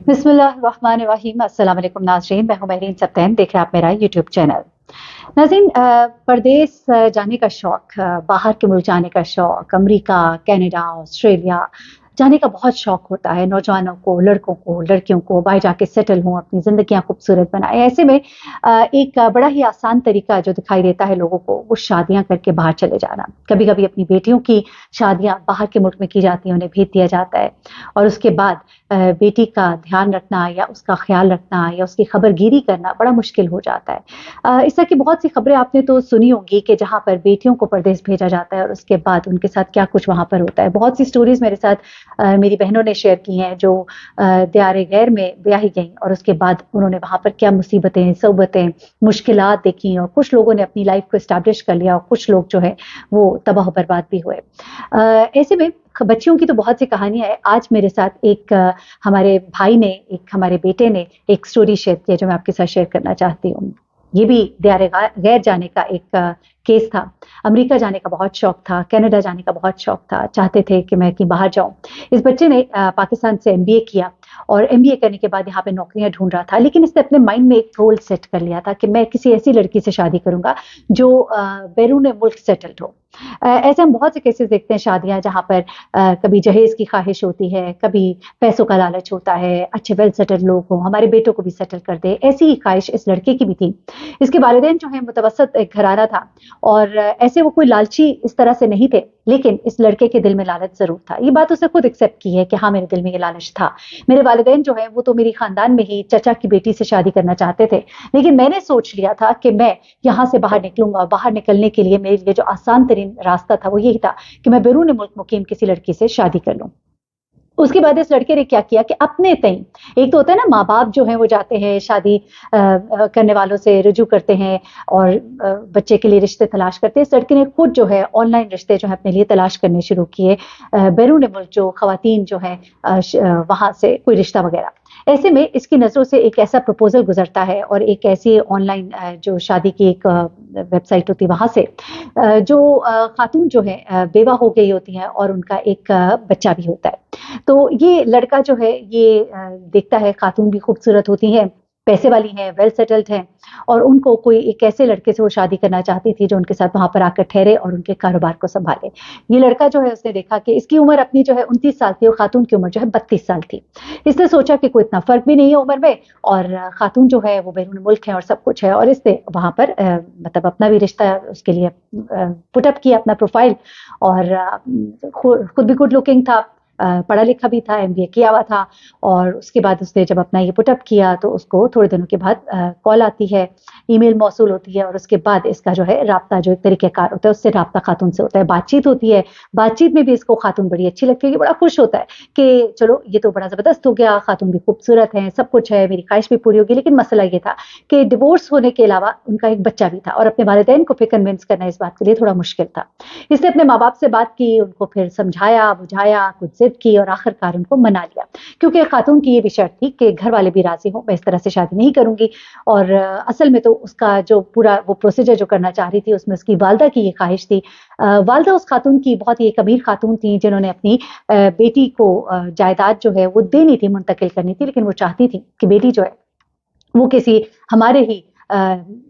بسم اللہ الرحمن الرحیم۔ السلام علیکم ناظرین، میں ہوں مہرین سبتین، دیکھ رہے ہیں آپ میرا یوٹیوب چینل۔ ناظرین، پردیس جانے کا شوق، باہر کے ملک جانے کا شوق، امریکہ، کینیڈا، آسٹریلیا جانے کا بہت شوق ہوتا ہے نوجوانوں کو، لڑکوں کو، لڑکیوں کو، باہر جا کے سیٹل ہوں، اپنی زندگیاں خوبصورت بنائیں۔ ایسے میں ایک بڑا ہی آسان طریقہ جو دکھائی دیتا ہے لوگوں کو، وہ شادیاں کر کے باہر چلے جانا۔ کبھی کبھی اپنی بیٹیوں کی شادیاں باہر کے ملک میں کی جاتی ہیں، انہیں بھیج دیا جاتا ہے، اور اس کے بعد بیٹی کا دھیان رکھنا یا اس کا خیال رکھنا یا اس کی خبر گیری کرنا بڑا مشکل ہو جاتا ہے۔ اس طرح کی بہت سی خبریں آپ نے تو سنی ہوں گی کہ جہاں پر بیٹیوں کو پردیس بھیجا جاتا ہے اور اس کے بعد ان کے ساتھ کیا کچھ وہاں پر ہوتا ہے۔ بہت سی سٹوریز میرے ساتھ میری بہنوں نے شیئر کی ہیں جو دیار غیر میں بیاہی گئیں، اور اس کے بعد انہوں نے وہاں پر کیا مصیبتیں، صعوبتیں، مشکلات دیکھی، اور کچھ لوگوں نے اپنی لائف کو اسٹیبلش کر لیا، اور کچھ لوگ جو ہے وہ تباہ و برباد بھی ہوئے۔ ایسے میں بچیوں کی تو بہت سی کہانیاں ہیں۔ آج میرے ساتھ ایک ہمارے بھائی نے، ایک ہمارے بیٹے نے ایک سٹوری شیئر کی ہے جو میں آپ کے ساتھ شیئر کرنا چاہتی ہوں۔ یہ بھی دیار غیر جانے کا ایک کیس تھا۔ امریکہ جانے کا بہت شوق تھا، کینیڈا جانے کا بہت شوق تھا، چاہتے تھے کہ میں کہیں باہر جاؤں۔ اس بچے نے پاکستان سے MBA کیا، اور MBA کرنے کے بعد یہاں پہ نوکریاں ڈھونڈ رہا تھا، لیکن اس نے اپنے مائنڈ میں ایک گول سیٹ کر لیا تھا کہ میں کسی ایسی لڑکی سے شادی کروں گا جو بیرون ملک سیٹلڈ ہو۔ ایسے ہم بہت سے کیسز دیکھتے ہیں، شادیاں جہاں پر کبھی جہیز کی خواہش ہوتی ہے، کبھی پیسوں کا لالچ ہوتا ہے، اچھے ویل سیٹل لوگ ہوں، ہمارے بیٹوں کو بھی سیٹل کر دے، ایسی ہی خواہش اس لڑکے کی بھی تھی۔ اس کے والدین جو ہیں متوسط ایک گھرانہ تھا، اور ایسے وہ کوئی لالچی اس طرح سے نہیں تھے، لیکن اس لڑکے کے دل میں لالچ ضرور تھا۔ یہ بات اسے خود ایکسیپٹ کی ہے کہ ہاں، میرے دل میں یہ لالچ تھا۔ میرے والدین جو ہیں وہ تو میری خاندان میں ہی چچا کی بیٹی سے شادی کرنا چاہتے تھے، لیکن میں نے سوچ لیا تھا کہ میں یہاں سے باہر نکلوں گا۔ باہر نکلنے کے لیے میرے لیے جو آسان ترین راستہ تھا وہ یہی تھا کہ میں بیرون ملک مقیم کسی لڑکی سے شادی کر لوں۔ اس کے بعد اس لڑکے نے کیا کیا کہ اپنے تئیں، ایک تو ہوتا ہے نا ماں باپ جو ہیں وہ جاتے ہیں شادی کرنے والوں سے رجوع کرتے ہیں اور بچے کے لیے رشتے تلاش کرتے ہیں، اس لڑکے نے خود جو ہے آن لائن رشتے جو ہے اپنے لیے تلاش کرنے شروع کیے، بیرون ملک جو خواتین جو ہیں وہاں سے کوئی رشتہ وغیرہ۔ ایسے میں اس کی نظروں سے ایک ایسا پروپوزل گزرتا ہے، اور ایک ایسی آن لائن جو شادی کی ایک ویب سائٹ ہوتی ہے وہاں سے جو خاتون جو ہے بیوہ ہو گئی ہوتی ہیں، اور ان کا ایک بچہ بھی ہوتا ہے۔ تو یہ لڑکا جو ہے یہ دیکھتا ہے خاتون بھی خوبصورت ہوتی ہیں، پیسے والی ہیں، ویل سیٹلڈ ہیں، اور ان کو کوئی ایک ایسے لڑکے سے وہ شادی کرنا چاہتی تھی جو ان کے ساتھ وہاں پر آ کر ٹھہرے اور ان کے کاروبار کو سنبھالے۔ یہ لڑکا جو ہے اس نے دیکھا کہ اس کی عمر اپنی جو ہے 29 سال تھی، اور خاتون کی عمر جو ہے 32 سال تھی۔ اس نے سوچا کہ کوئی اتنا فرق بھی نہیں ہے عمر میں، اور خاتون جو ہے وہ بیرون ملک ہے اور سب کچھ ہے، اور اس نے وہاں پر مطلب اپنا بھی رشتہ اس کے لیے پٹ اپ کیا، اپنا پروفائل، اور خود بھی گڈ لکنگ تھا، پڑھا لکھا بھی تھا، MBA کیا ہوا تھا۔ اور اس کے بعد اس نے جب اپنا یہ پٹ اپ کیا تو اس کو تھوڑے دنوں کے بعد کال آتی ہے، ای میل موصول ہوتی ہے، اور اس کے بعد اس کا جو ہے رابطہ جو ایک طریقہ کار ہوتا ہے اس سے رابطہ خاتون سے ہوتا ہے، بات چیت ہوتی ہے۔ بات چیت میں بھی اس کو خاتون بڑی اچھی لگتی ہے، یہ بڑا خوش ہوتا ہے کہ چلو یہ تو بڑا زبردست ہو گیا، خاتون بھی خوبصورت ہے، سب کچھ ہے، میری خواہش بھی پوری ہوگی۔ لیکن مسئلہ یہ تھا کہ ڈیورس ہونے کے علاوہ ان کا ایک بچہ بھی تھا، اور اپنے والدین کو پھر کنونس کرنا اس بات کے لیے تھوڑا مشکل تھا۔ اس نے اپنے ماں باپ سے بات کی، ان کو پھر سمجھایا بجھایا، کچھ ضد کی، اور آخر کار ان کو منا لیا، کیونکہ خاتون کی یہ بھی شرط تھی کہ گھر والے بھی راضی ہوں، میں اس طرح سے شادی نہیں کروں گی۔ اور اصل میں تو اس کا جو پورا وہ پروسیجر جو کرنا چاہ رہی تھی اس میں اس کی والدہ کی یہ خواہش تھی۔ والدہ اس خاتون کی بہت ہی ایک امیر خاتون تھی، جنہوں نے اپنی بیٹی کو جائیداد جو ہے وہ دینی تھی، منتقل کرنی تھی، لیکن وہ چاہتی تھی کہ بیٹی جو ہے وہ کسی ہمارے ہی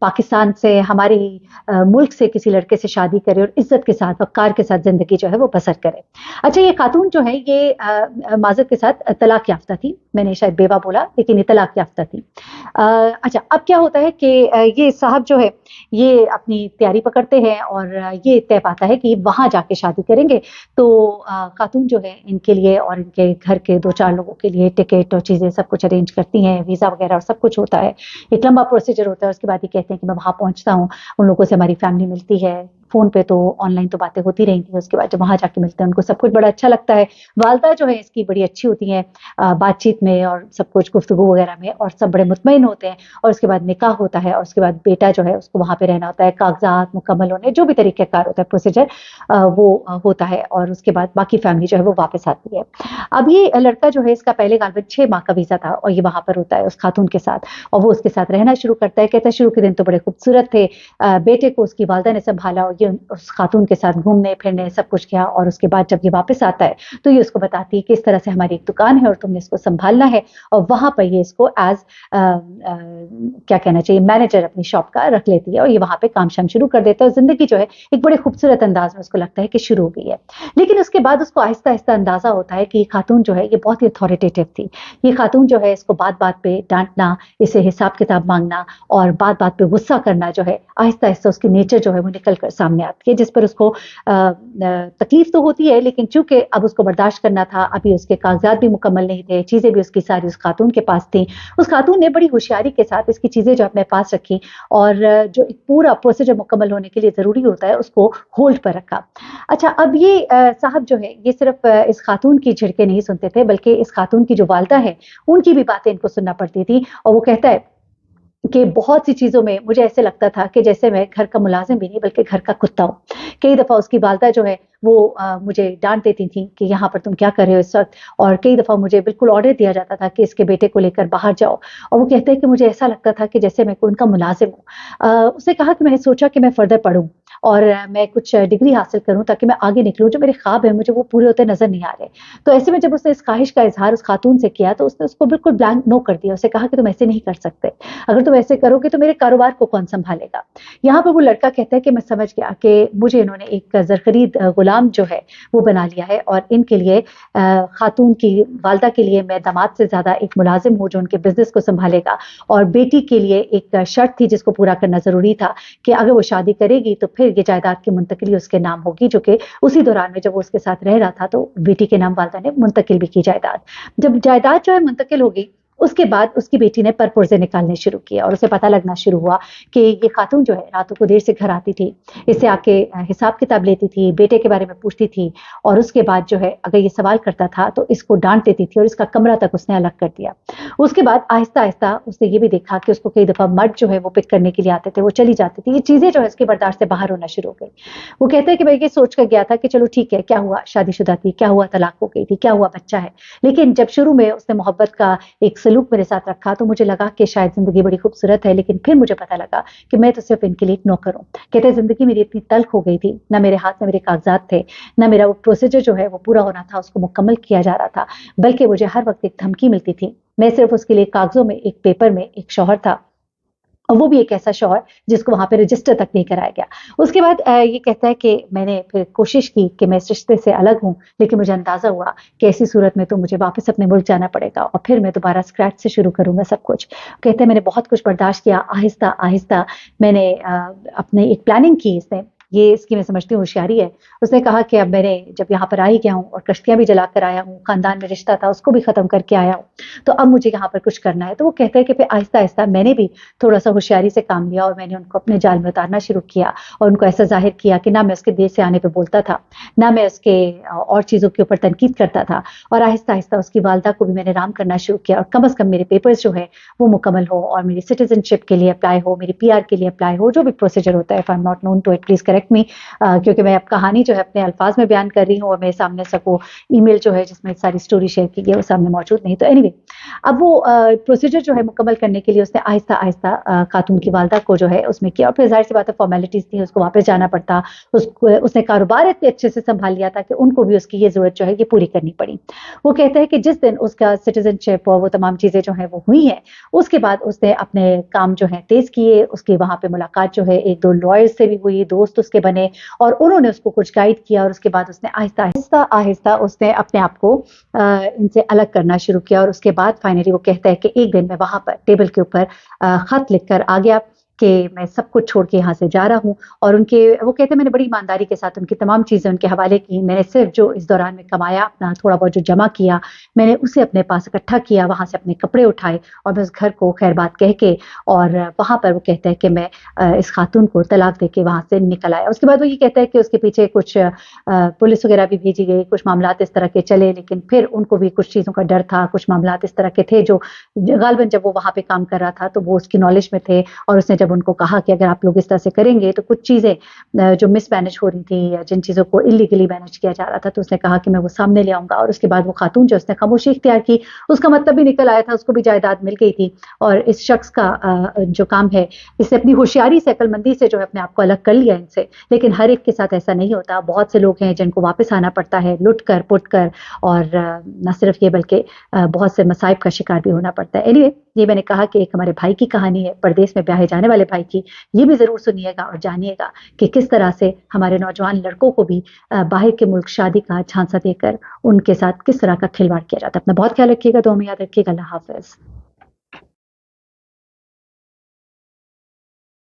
پاکستان سے، ہمارے ہی ملک سے کسی لڑکے سے شادی کرے، اور عزت کے ساتھ وقار کے ساتھ زندگی جو ہے وہ بسر کرے۔ اچھا، یہ خاتون جو ہے یہ معذرت کے ساتھ طلاق یافتہ تھی، میں نے شاید بیوہ بولا لیکن یہ طلاق یافتہ تھی۔ اچھا، اب کیا ہوتا ہے کہ یہ صاحب جو ہے یہ اپنی تیاری پکڑتے ہیں، اور یہ طے پاتا ہے کہ وہاں جا کے شادی کریں گے۔ تو خاتون جو ہے ان کے لیے اور ان کے گھر کے 2-4 لوگوں کے لیے ٹکٹ اور چیزیں سب کچھ ارینج کرتی ہیں، ویزا وغیرہ اور سب کچھ ہوتا ہے، ایک لمبا پروسیجر ہوتا ہے۔ اس کے بعد یہ کہتے ہیں کہ میں وہاں پہنچتا ہوں، ان لوگوں سے ہماری فیملی ملتی ہے، فون پہ تو آن لائن تو باتیں ہوتی رہی تھیں، اس کے بعد جب وہاں جا کے ملتے ہیں ان کو سب کچھ بڑا اچھا لگتا ہے۔ والدہ جو ہے اس کی بڑی اچھی ہوتی ہیں بات چیت میں اور سب کچھ گفتگو وغیرہ میں، اور سب بڑے مطمئن ہوتے ہیں، اور اس کے بعد نکاح ہوتا ہے، اور اس کے بعد بیٹا جو ہے اس کو وہاں پہ رہنا ہوتا ہے، کاغذات مکمل ہونے، جو بھی طریقہ کار ہوتا ہے پروسیجر وہ ہوتا ہے، اور اس کے بعد باقی فیملی جو ہے وہ واپس آتی ہے۔ اب یہ لڑکا جو ہے اس کا پہلے غالباً 6 ماہ کا ویزا تھا، اور یہ وہاں پر ہوتا ہے اس خاتون کے ساتھ، اور وہ اس کے ساتھ رہنا شروع کرتا ہے۔ کہتا ہے شروع کے دن تو بڑے خوبصورت تھے، بیٹے کو اس کی والدہ نے سنبھالا، اور یہ اس خاتون کے ساتھ گھومنے پھرنے سب کچھ کیا، اور اس کے بعد جب یہ واپس آتا ہے تو یہ اس کو بتاتی ہے کہ اس طرح سے ہماری ایک دکان ہے اور تم نے اس کو سنبھالنا ہے، اور وہاں پر یہ اس کو ایز کیا کہنا چاہیے مینیجر اپنی شاپ کا رکھ لیتی ہے، اور یہ وہاں پہ کام شام شروع کر دیتا ہے، اور زندگی جو ہے ایک بڑے خوبصورت انداز میں اس کو لگتا ہے کہ شروع ہو گئی ہے۔ لیکن اس کے بعد اس کو آہستہ آہستہ اندازہ ہوتا ہے کہ یہ خاتون جو ہے یہ بہت ہی اتھارٹیٹیو تھی، یہ خاتون جو ہے اس کو بات بات پہ ڈانٹنا، اسے حساب کتاب مانگنا اور بات بات پہ غصہ کرنا جو ہے آہستہ آہستہ اس کی نیچر جو ہے وہ نکل کر سامنے آتی ہے، جس پر اس کو تکلیف تو ہوتی ہے، لیکن چونکہ اب اس کو برداشت کرنا تھا، ابھی اس کے کاغذات بھی مکمل نہیں تھے، چیزیں بھی اس کی ساری اس خاتون کے پاس تھیں، اس خاتون نے بڑی ہوشیاری کے ساتھ اس کی چیزیں جو اپنے پاس رکھی، اور جو ایک پورا پروسیجر مکمل ہونے کے لیے ضروری ہوتا ہے اس کو ہولڈ پر رکھا۔ اچھا، اب یہ صاحب جو ہے یہ صرف اس خاتون کی جھڑکیں نہیں سنتے تھے، بلکہ اس خاتون کی جو والدہ ہے ان کی بھی باتیں ان کو سننا پڑتی تھی، اور وہ کہتا ہے کہ بہت سی چیزوں میں مجھے ایسے لگتا تھا کہ جیسے میں گھر کا ملازم بھی نہیں بلکہ گھر کا کتا ہوں۔ کئی دفعہ اس کی والدہ جو ہے وہ مجھے ڈانٹ دیتی تھیں کہ یہاں پر تم کیا کر رہے ہو اس وقت، اور کئی دفعہ مجھے بالکل آرڈر دیا جاتا تھا کہ اس کے بیٹے کو لے کر باہر جاؤ، اور وہ کہتے ہیں کہ مجھے ایسا لگتا تھا کہ جیسے میں ان کا ملازم ہوں۔ اس نے کہا کہ میں نے سوچا کہ میں فردر پڑھوں اور میں کچھ ڈگری حاصل کروں تاکہ میں آگے نکلوں، جو میرے خواب ہیں مجھے وہ پورے ہوتے نظر نہیں آ رہے۔ تو ایسے میں جب اس نے اس خواہش کا اظہار اس خاتون سے کیا تو اس نے اس کو بالکل بلینک نو کر دیا، اسے کہا کہ تم ایسے نہیں کر سکتے، اگر تم ایسے کرو گے تو میرے کاروبار کو کون سنبھالے گا۔ یہاں پہ وہ لڑکا کہتا ہے کہ میں سمجھ گیا کہ مجھے انہوں نے ایک زرخرید غلام جو ہے وہ بنا لیا ہے، اور ان کے لیے خاتون کی والدہ کے لیے میں داماد سے زیادہ ایک ملازم ہوں جو ان کے بزنس کو سنبھالے گا، اور بیٹی کے لیے ایک شرط تھی جس کو پورا کرنا ضروری تھا کہ اگر وہ شادی کرے گی تو پھر یہ جائیداد کی منتقلی اس کے نام ہوگی، جو کہ اسی دوران میں جب وہ اس کے ساتھ رہ رہا تھا تو بیٹی کے نام والدہ نے منتقل بھی کی جائیداد۔ جب جائیداد جو ہے منتقل ہوگی اس کے بعد اس کی بیٹی نے پرپرزے نکالنے شروع کیے، اور اسے پتہ لگنا شروع ہوا کہ یہ خاتون جو ہے راتوں کو دیر سے گھر آتی تھی، اس سے آ کے حساب کتاب لیتی تھی، بیٹے کے بارے میں پوچھتی تھی، اور اس کے بعد جو ہے اگر یہ سوال کرتا تھا تو اس کو ڈانٹ دیتی تھی، اور اس کا کمرہ تک اس نے الگ کر دیا۔ اس کے بعد آہستہ آہستہ اس نے یہ بھی دیکھا کہ اس کو کئی دفعہ مرد جو ہے وہ پک کرنے کے لیے آتے تھے، وہ چلی جاتی تھی، یہ چیزیں جو ہے اس کے برداشت سے باہر ہونا شروع ہو گئی۔ وہ کہتے ہیں کہ میں یہ سوچ کر گیا تھا کہ چلو ٹھیک ہے، کیا ہوا شادی شدہ تھی، کیا ہوا طلاق ہو گئی تھی، کیا ہوا بچہ ہے، لیکن جب شروع میں اس نے محبت کا ایک سلوک میرے ساتھ رکھا تو مجھے لگا کہ شاید زندگی بڑی خوبصورت ہے، لیکن پھر مجھے پتہ لگا کہ میں تو صرف ان کے لیے ایک نوکر ہوں۔ کہتے ہیں زندگی میری اتنی تلخ ہو گئی تھی، نہ میرے ہاتھ میں میرے کاغذات تھے، نہ میرا وہ پروسیجر جو ہے وہ پورا ہونا تھا اس کو مکمل کیا جا رہا تھا، بلکہ مجھے ہر وقت ایک دھمکی ملتی تھی۔ میں صرف اس کے لیے کاغذوں میں ایک پیپر میں ایک شوہر تھا، اور وہ بھی ایک ایسا شوہر جس کو وہاں پہ رجسٹر تک نہیں کرایا گیا۔ اس کے بعد یہ کہتا ہے کہ میں نے پھر کوشش کی کہ میں اس رشتے سے الگ ہوں، لیکن مجھے اندازہ ہوا کہ ایسی صورت میں تو مجھے واپس اپنے ملک جانا پڑے گا، اور پھر میں دوبارہ اسکریچ سے شروع کروں گا سب کچھ۔ کہتے ہیں میں نے بہت کچھ برداشت کیا، آہستہ آہستہ میں نے اپنے ایک پلاننگ کی، اس نے یہ اس کی میں سمجھتی ہوں ہوشیاری ہے۔ اس نے کہا کہ اب میں نے جب یہاں پر آ ہی گیا ہوں اور کشتیاں بھی جلا کر آیا ہوں، خاندان میں رشتہ تھا اس کو بھی ختم کر کے آیا ہوں، تو اب مجھے یہاں پر کچھ کرنا ہے۔ تو وہ کہتے ہیں کہ پھر آہستہ آہستہ میں نے بھی تھوڑا سا ہوشیاری سے کام لیا، اور میں نے ان کو اپنے جال میں اتارنا شروع کیا، اور ان کو ایسا ظاہر کیا کہ نہ میں اس کے دیر سے آنے پہ بولتا تھا، نہ میں اس کے اور چیزوں کے اوپر تنقید کرتا تھا، اور آہستہ آہستہ اس کی والدہ کو بھی میں نے رام کرنا شروع کیا، اور کم از کم میرے پیپرز جو ہے وہ مکمل ہو، اور میری سٹیزن شپ کے لیے اپلائی ہو، میری پی آر کے لیے اپلائی ہو، جو بھی پروسیجر ہوتا ہے۔ if I'm not known to it please correct me، کیونکہ میں اب کہانی جو ہے اپنے الفاظ میں بیان کر رہی ہوں، اور میرے سامنے سب وہ ای میل جو ہے جس میں ساری سٹوری شیئر کی گئی وہ سامنے موجود نہیں۔ تو اینی وے اب وہ پروسیجر جو ہے مکمل کرنے کے لیے اس نے آہستہ آہستہ خاتون کی والدہ کو جو ہے اس میں کیا، اور پھر ظاہر سی بات ہے فارمیلٹیز تھی، اس کو واپس جانا پڑتا، اس نے کاروبار اتنے اچھے سے سنبھال لیا تھا کہ ان کو بھی اس کی یہ ضرورت جو ہے یہ پوری کرنی پڑی۔ وہ کہتے ہیں کہ جس دن اس کا سٹیزن شپ اور وہ تمام چیزیں جو ہیں وہ ہوئی ہیں، اس کے بعد اس نے اپنے کام جو ہیں تیز کیے، اس کی وہاں پہ ملاقات جو ہے ایک دو لائرز سے بھی ہوئی، دوست اس کے بنے، اور انہوں نے اس کو کچھ گائیڈ کیا، اور اس کے بعد اس نے آہستہ آہستہ آہستہ اس نے اپنے آپ کو ان سے الگ کرنا شروع کیا، اور اس کے بعد فائنلی وہ کہتا ہے کہ ایک دن میں وہاں پر ٹیبل کے اوپر خط لکھ کر آ گیا کہ میں سب کچھ چھوڑ کے یہاں سے جا رہا ہوں، اور وہ کہتے ہیں میں نے بڑی ایمانداری کے ساتھ ان کی تمام چیزیں ان کے حوالے کی، میں نے صرف جو اس دوران میں کمایا اپنا تھوڑا بہت جو جمع کیا میں نے اسے اپنے پاس اکٹھا کیا، وہاں سے اپنے کپڑے اٹھائے، اور میں اس گھر کو خیر بات کہہ کے، اور وہاں پر وہ کہتا ہے کہ میں اس خاتون کو طلاق دے کے وہاں سے نکل آیا۔ اس کے بعد وہ یہ کہتا ہے کہ اس کے پیچھے کچھ پولیس وغیرہ بھی بھیجی گئی، کچھ معاملات اس طرح کے چلے، لیکن پھر ان کو بھی کچھ چیزوں کا ڈر تھا، کچھ معاملات اس طرح کے تھے جو غالباً جب وہ وہاں پہ کام کر رہا تھا تو وہ اس کی نالج میں تھے، اور اس نے جب جب ان کو کہا کہ اگر آپ لوگ اس طرح سے کریں گے تو کچھ چیزیں جو مس مینج ہو رہی تھی یا جن چیزوں کو انلیگلی مینج کیا جا رہا تھا، تو اس نے کہا کہ میں وہ سامنے لے آؤں گا، اور اس کے بعد وہ خاتون جو اس نے خاموشی اختیار کی، اس کا مطلب بھی نکل آیا تھا، اس کو بھی جائیداد مل گئی تھی. اور اس شخص کا جو کام ہے، اس نے اپنی ہوشیاری سے، عقل مندی سے جو ہے اپنے آپ کو الگ کر لیا ان سے. لیکن ہر ایک کے ساتھ ایسا نہیں ہوتا. بہت سے لوگ ہیں جن کو واپس آنا پڑتا ہے لٹ کر پٹ کر، اور نہ صرف یہ بلکہ بہت سے مصائب کا شکار بھی ہونا پڑتا ہے. اینیوے، یہ میں نے کہا کہ ایک ہمارے بھائی کی کہانی ہے، پردیس میں بیاہے جانے والے بھائی کی. یہ بھی ضرور سنیے گا اور جانیے گا کہ کس طرح سے ہمارے نوجوان لڑکوں کو بھی باہر کے ملک شادی کا جھانسا دے کر ان کے ساتھ کس طرح کا کھلواڑ کیا جاتا ہے. اپنا بہت خیال رکھیے گا، دعا میں یاد رکھیے گا. اللہ حافظ.